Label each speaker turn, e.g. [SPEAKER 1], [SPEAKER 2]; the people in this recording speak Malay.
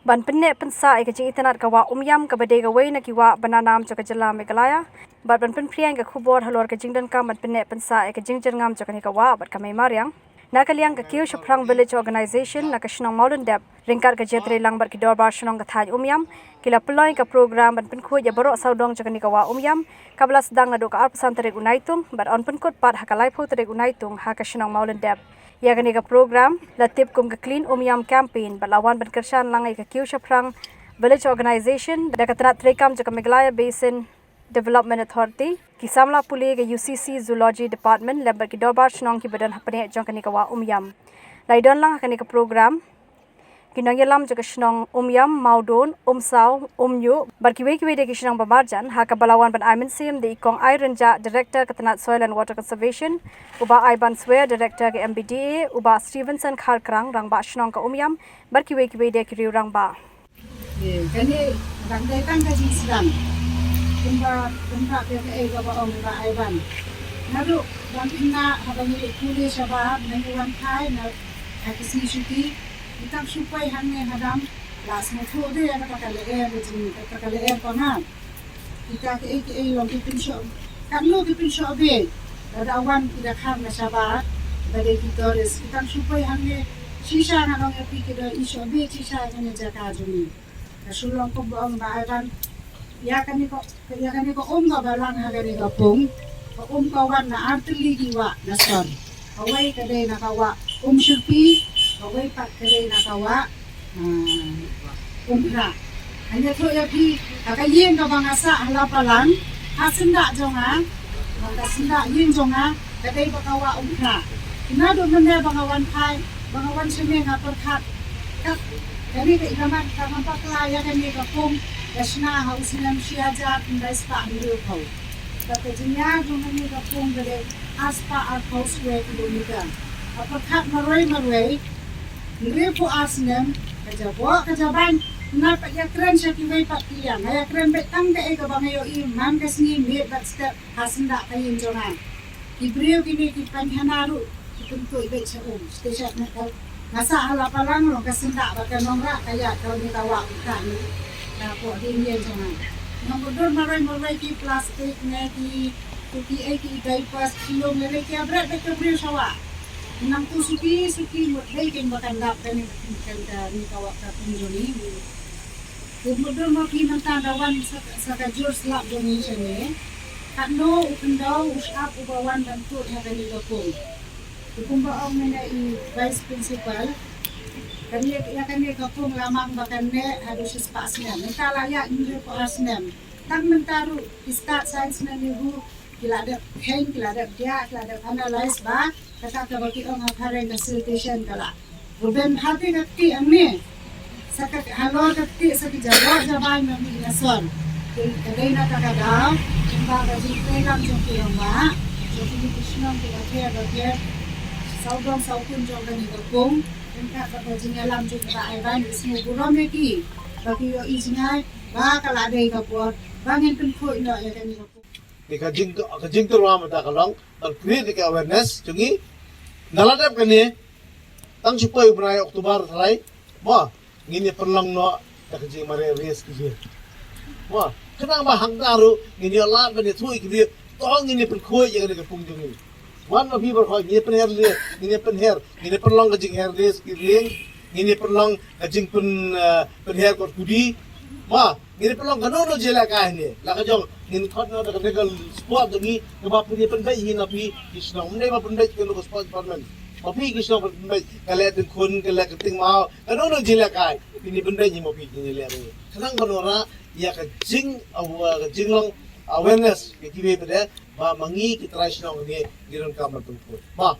[SPEAKER 1] ban penne pensa ai kajing itanat kawa Umïam ka bade gawai na kiwa bananam cho kajala Meghalaya bat ban pen priang ka khubor halor kajing dan kam ban penne pensa ai kajing jerngam cho kani kawa bat kamai mariang na kaliang ka Kiew Shaphrang village organization na ka Shnong maulun dep ringkar ka jetre langbar ki dorbar Shnong ka thaj Umïam kila peloy ka program ban Pynkhuid ya borok Sawdong cho kani kawa Umïam kabla sedang na do ka arpasan tarik unaitung bat on Pynkhuid pat hakalai pho tarik unaitung ha ka Shnong maulun dep ya kani ka program latip kum ka clean Umïam campaign balawan ban kershan langai ka Kiew Shaphrang village organization da ka trat trekam cho ka Meghalaya Basin Development Authority kisamla puli ke UCC Zoology Department lembar ki dorbar Shnong ki badan hapane jong kani kawa Umïam laidon lang kani ka program kinang yalam jo ka Shnong Umïam maudon umsaw umnyu bar Kiwei Kiwei de ki Shnong bamarjan ha ka balawan ban aimen sim de ikong ironja director katanat soil and water conservation uba aiban swear director ke MBDA uba Stevenson kharkrang rang ba Shnong ka Umïam bar Kiwei Kiwei de ki riu rang ba
[SPEAKER 2] kani rang de kan ka jisram kumba ke ga ba ong ba aiban naru dan inna habani kule shabab nani wan khai na akisi shuti itang supai hanne hadam las mo tho de na ka le e jin ka le e kona kita ke long ki pin sho kan lo ki pin sho be da wan ida kham na shabab da de ki tores itang supai hanne shisha na long pi ke do isho be shisha ne jaka juni na sulong ko ba ong ba aiban ya kami ko ga balang hagani ko pung ko wan na artili giwa na son away kade na kawa shurpi away pat kade na kawa ra hanya to ya pi akayen ka bangasa hala palang hasinda jonga hasinda yin jonga kade ba kawa ra inado mende bangawan khai bangawan seme nga perkhat kami ke igaman ka mapakla ya kami ka pung Yashna hausinam shiajat ndaispa niru ko. Tapi jinya jumani ka pung gade aspa at house way kilometer. Apakhat marway nire po asnem kajaban na payakren sa kiway patiyang ayakren betang ka ega bangayo imam kasni me bat step hasinda kayin jona. Ibriyo kini ki panhanaru kipunto ibet sa station na ka nasa ala palang lo kasinda bakanongra kaya kau ni tawa utani. Ako din yan jangan. Nomor maray ki plastik na ki ki diapers kilong lele ki abrat betul beri sawa. Nang tu suki mo dai ken bakan lap kan ni kawak ka punjoni. Nomor mo ki mantadawan sa kajur slap donation ni. Kano upendaw usap ubawan bantu na kanila po. Kumba ang na vice principal kami kapung lamang bakane harus spasnya mentala ya indre po asnem tang mentaru istat science na nibu kilada kain kilada dia kilada analyze ba kata ka baki ang hare na station kala ruben hati ngati amne sakat halo ngati sa jawa jaban na mi nason kadai na tagadaw imba ga jite lang jong kirama so kini Shnong kaya ga Sawdong saukun jong kani kapung Entah apa jenis alam juga aiban semua buram lagi. Bagi yo izinai, bah kalau ada yang kapur, bangin Pynkhuid nak ya kami kapur.
[SPEAKER 3] Di kajing terus mata kalong, create di awareness, cungi, naladap kini, tang supaya berai Oktober selai, wah, gini perlang no, tak kajing mare race kiri, wah, kenang bahang taru, gini alam kini tuh kiri, tong gini Pynkhuid yang ada kapung cungi. One of people call ini penher lihat, ini perlong kajing hair race kiri, ini perlong kajing penher kot kudi, wah, ini perlong kanono jela kah ini, laka jong, ini thot no dekat dekat sport lagi, kebab punya penbaik ini napi Shnong, mana bap penbaik kalau ke sport department, tapi Shnong penbaik kalau ada kun kalau keting mau, kanono jela kah, ini penbaik ini mapi ini lihat ini, kadang kanora ya kajing long awareness, kiwei pada, bah mangi kita Shnong ni giron kamar Pynkhuid, bah.